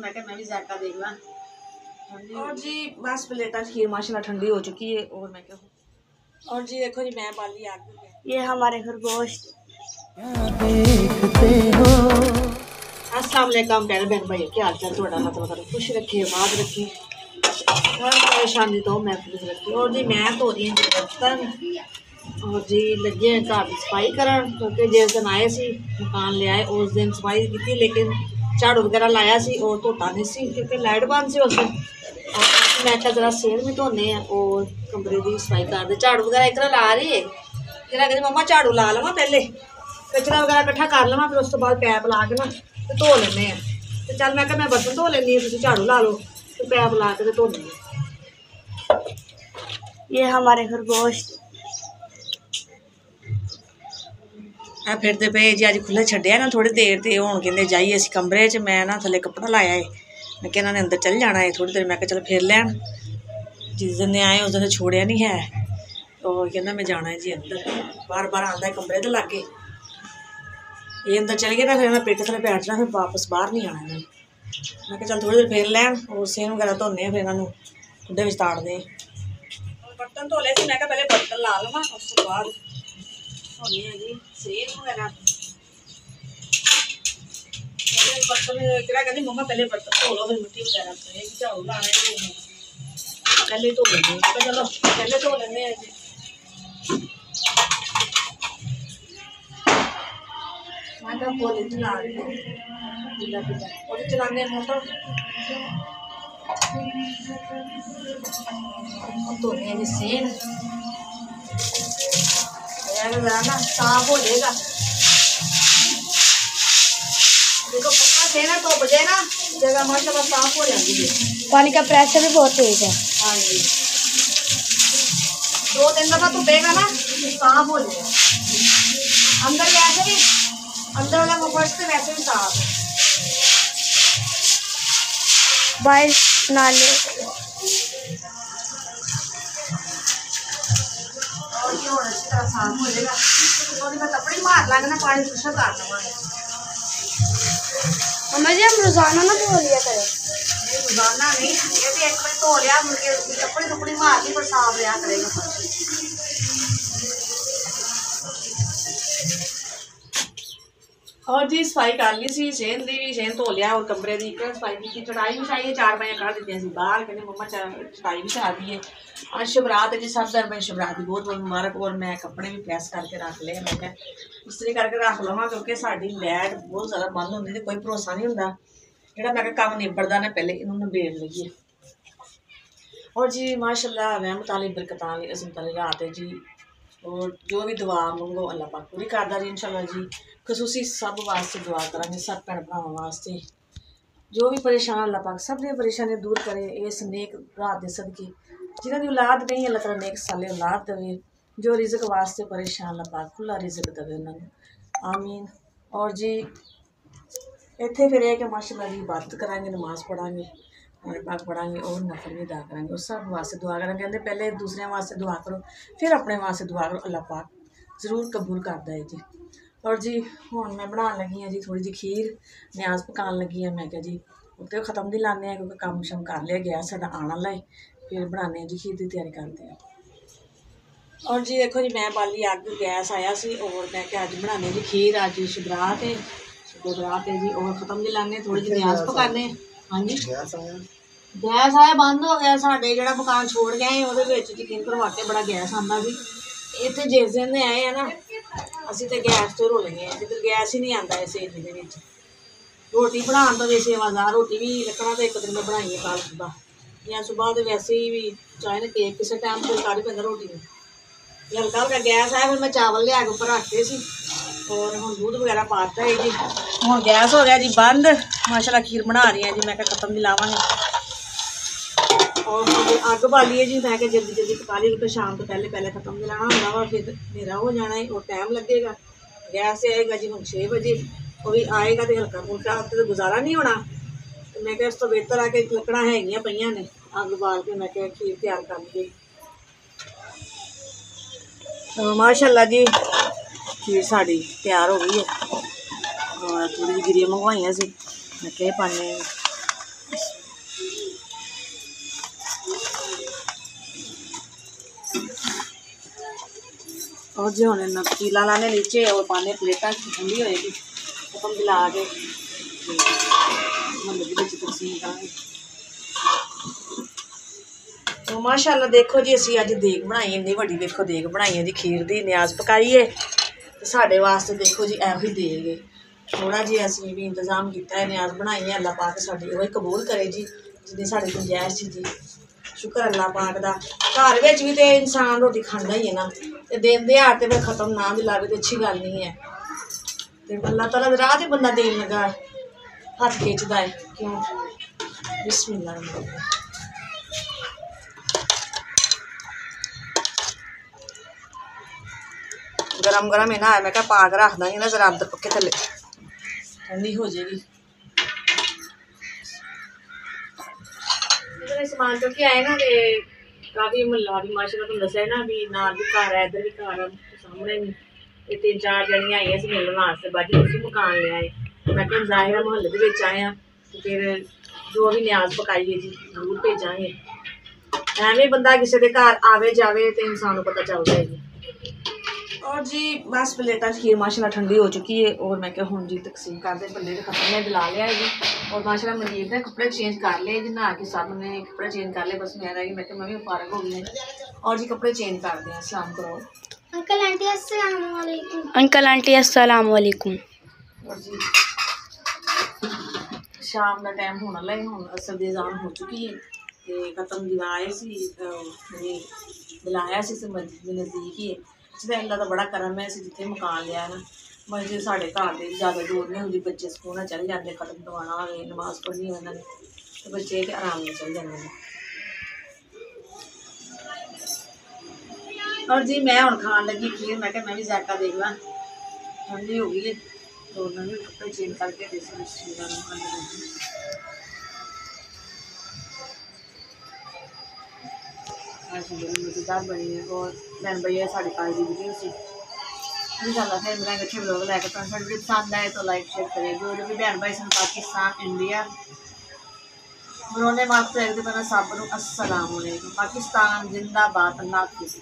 मैं क्या मैं भी जायका देख ला। और जी बस प्लेटा खीर माशाल्लाह ठंडी हो चुकी है। और मैं क्या और जी देखो जी मैं बाली आग में, ये हमारे खरगोश देखते हो। अस्सलाम वालेकुम प्यारे बहन भाई, क्या हाल चाल थोड़ा? मतलब खुश रखिए, बात रखिए, हर परेशानी तो महफूज रखिए। और जी मैं धो रही हूँ बर्तन और जी लगे घर की सफाई करन, क्योंकि जिस दिन आए सी मकान ले आए उस दिन सफाई की, लेकिन झाड़ू वगैरह लाया सी और धोता नहीं सी क्योंकि लाइट बंद सी उस दिन। और मैं क्या जरा सेल भी धोने हैं और कमरे की सफाई कर दे। झाड़ू वगैरह एक ला रही है, जरा कहती मम्मा झाड़ू ला लवा, पहले कचरा वगैरह इकट्ठा कर लवा, फिर उस तो बाद पैप ला के ना तो धो लेने हैं। तो चल मैं मैं बर्तन धो लेनी है, झाड़ू ला लो तो पैप ला के धो लेंगे। ये हमारे खरगोश फिरते पे जी, अज खुले छड्डिया ना थोड़ी देर, तो हूँ कहते जाइए अस कमरे च। मैं ना थले कपड़ा लाया है, मैं क्या इन्होंने अंदर चल जाना है थोड़ी देर। मैं चल फिर लैन, जिस दिन आए उस दिन छोड़िया नहीं है। तो कहना मैं जाना है जी अंदर, बार बार आता है कमरे के लागे। ये अंदर चल गया ना, फिर मैं पेट थले बैठना, फिर वापस बाहर नहीं आना इन्होंने। मैं क्या चल थोड़ी देर फिर लैन और सेम वगैरह धोने, फिर इन्हों खुडे में ताड़ते। बर्तन धो ले, मैं क्या पहले बर्तन ला लवा, उस तो बाद धोनी है जी सेम वगैरह। बर्तन कहती मम्मा पहले बर्तन धो लो, फिर मिट्टी वगैरह पड़ेगी, झाड़ू लाना है पहले धो लेंगे। चलो पहले धो लेंगे जी। मैं बोली चला रही हूँ, चलाने मोटर धोने जी सेम ना साफ हो जाएगा। देखो पक्का से ना तो बजे ना जगह माशाल्लाह साफ हो जाती है। पानी का प्रेशर भी बहुत तेज है। हाँ जी, 2-3 दफा तो बेगा ना साफ हो जाएगा। अंदर वैसे भी, अंदर वाला वो फर्श से वैसे भी साफ है। बाहर नाले और ये और अच्छी तरह साफ हो जाएगा। तो मैं कपड़े मार लागे ना, पानी दूसरा काट लूँगा। मम्मा जी हम रोजाना ना धो लिया करें। रोजाना नहीं, ये भी एक बार धो लिया, मुझे कपड़े टुकड़ी मार ली पर साफ रहा करेगा। और जी सफाई कर ली सी, सेन दी भी सेन धो लिया और कमरे की सफाई की। चटाई भी चाहिए 4 बजे कर दी थी बाहर, कहते मम्मा चटाई भी चढ़ा दी है। आज शिवरात है जी, सब दिन में शिवरात की बहुत बहुत मुबारक। और मैं कपड़े भी प्रेस करके रख ले, मैं क्या इस्त्री करके रख लवा, क्योंकि साड़ी लाइट बहुत ज़्यादा बंद होती है, कोई भरोसा नहीं होंगे जोड़ा मैं काम निबड़ता ना पहले इन्होंने बेड़ लईए। और जी माशाल्लाह रहमत वाली बरकत वाली असमत वाली रात है जी। और जो भी दुआ मंगो अल्लाह पाक पूरी करदा जी इंशाल्लाह जी। खसूसी सब वास्ते दुआ करेंगे, सब भैन भरावां वास्ते जो भी परेशान अल्लाह पाक सब दी परेशानी दूर करे इस नेक रात दे सदके। जिन्हों की औलाद नहीं अल्लाह तआला नेक साले औलाद देवे, जो रिजक वास्ते परेशान अल्लाह पाक खुला रिजक देवे उन्होंने, आमीन। और जी इत्थे फिर है कि माशाल्लाह जी इबादत करांगे, नमाज पढ़ांगे, कुरान पाक पढ़ांगे और नफल भी अदा करांगे। और सब वास्ते दुआ करांगे। कहते पहले दूसरे वास्ते दुआ करो, फिर अपने वास्ते दुआ करो, अल्लाह पाक जरूर कबूल करता है जी। और जी हुण मैं बनाने लगी हाँ जी थोड़ी जी खीर, न्याज पकाने लगी है। मैं क्या जी उत्ते खत्म नहीं लाने हैं क्योंकि कम शम कर लिया, गैस साडा आने वाला है, फिर बनाने जी खीर की तैयारी करते हैं। और जी देखो जी मैं बाली अग, गैस आया सी और मैं क्या अज बनाने जी खीर। अज शिवरात है, शिवरात है जी, और खत्म नहीं लाने, थोड़ी जी न्याज पकाने। हाँ जी गैस आया बंद हो गया साढ़े, जो मकान छोड़ गए वो यकीन करो वाकई बड़ा गैस आता जी। इतने जिस दिन आए हैं ना असी तो गैस तो रोल गए, जिधर गैस ही नहीं आता इस एरिए के। रोटी बनाने तो वैसे आवाज़ार, रोटी भी लकड़ा तो एक दिन में बनाई है कल सुबह, या सुबह तो वैसे ही भी चाहे ना केक किसी टाइम कोई काढ़ी पैदा रोटी में हल्का हल्का गैस आया। फिर मैं चावल लिया के उपर रखते सी और हम दूध वगैरह पाता है जी। हम गैस हो गया जी बंद, माशाल्लाह खीर बना रही है जी। मैं क्या खत्म नहीं लावांगे और अग बाली है जी। मैं क्या जल्दी जल्दी पका ली क्योंकि शाम तो पहले पहले खत्म नहीं लाना होंगे वा, फिर मेरा हो जाना है और टाइम लगेगा। गैस से आएगा जी हम 6 बजे, वो भी आएगा तो हल्का फुल्का तो गुजारा नहीं होना। तो मैं क्या इस तो बेहतर आके लकड़ा हैगियां पईयां ने, अग बाल के मैं क्या खीर तैयार कर ली। तो माशाल्लाह जी खीर साड़ी तैयार हो गई है। और थोड़ी जी गिरियां मंगवाइयां सी, मैं क्या पाने और जो हमने नमकीला लाने नीचे और पाने प्लेटा ठंडी होएगी तो हम गिला के तकसीम करांगे। तो माशाअल्लाह देखो जी असी अज देग बनाई इन्नी वड्डी देखो देग बनाई है जी खीर दी न्याज पकाई है तो साढ़े वास्ते देखो जी ऐ भी देग है थोड़ा जी असी भी इंतजाम किया है न्याज बनाई है अल्लाह पाक साडी वही कबूल करे जी जिन्नी साड़ी गुंजाइश सी जी शुक्र अल्लाह पाक दा घर विच भी तो इंसान रोटी खांदा ही है ना ते दिन दिहाड़ ते फिर खत्म ना भी लावे तो अच्छी गल नहीं है ते अल्लाह तआला दे राह ते बंदा देन लगा हथ खिचदा है क्यों बिस्मिल्लाह गरम गरम है ना मैं क्या पा के रख देंगे ना जरा अंदर पक्के थले ठंडी हो जाएगी। सामान जो कि आए ना ते काफ़ी मुहल्ला भी माशाल्लाह तुम दस्या ना भी नाल भी घर है इधर भी घर सामने भी ये 3-4 जनियां आई अस मिलने वास्ते बाकी उसी मकान ले आए मैं क्या जाहिर है मुहल्ले के विच आए हैं तो फिर जो भी न्याज पकाई है जी जरूर भेजांगे एवें बंदा किसी के घर आवे जावे तो इंसान को पता चलता है जी। और जी बस प्लेटा खीर माशाल्लाह ठंडी हो चुकी है और मैं क्या हूँ जी तकसीम कर दे बल्ले के खत्म ने दिला लिया है जी और माशाल्लाह मजीद ने कपड़े चेंज कर लिए जी नहा के सब ने कपड़े चेंज कर लिए बस मैं रही मैं क्या मैं भी फारग हो गई और जी कपड़े चेंज कर दें सलाम करो अंकल आंटी अस्सलाम वालेकुम। अंकल आंटी अस्सलाम वालेकुम। और जी शाम का टाइम होने लगे हूँ असर दी अज़ान हो चुकी है तो खत्म दिवाए दिलाया से मस्जिद के नज़दीक ही है जिसे अल्लाह का बड़ा करम है असं जिथे मकान लिया ना मस्जिद साढ़े घर से ज़्यादा दूर नहीं होती बच्चे स्कूल चल जाते खत्म करवाना हो नमाज पढ़नी हो उन्होंने तो बच्चे तो आराम से चल जाते हैं। और जी मैं हूँ खान लगी खीर मैं क्या मैं भी जायका देख ला ठंडी हो गई है तो उन्होंने भी कपड़े चेंज करके मज़ेदार बनी है और बहन भैया साढ़े 5 की वीडियो सी इंशाल्लाह फिर मेरा अच्छे ब्लॉग लैके तो वीडियो पसंद आए तो लाइक शेयर करें जो भी बहन भाई सन पाकिस्तान इंडिया उन्होंने माफ कर बना सब अस्सलाम वालेकुम पाकिस्तान जिंदाबाद अल्लाह हाफिज़।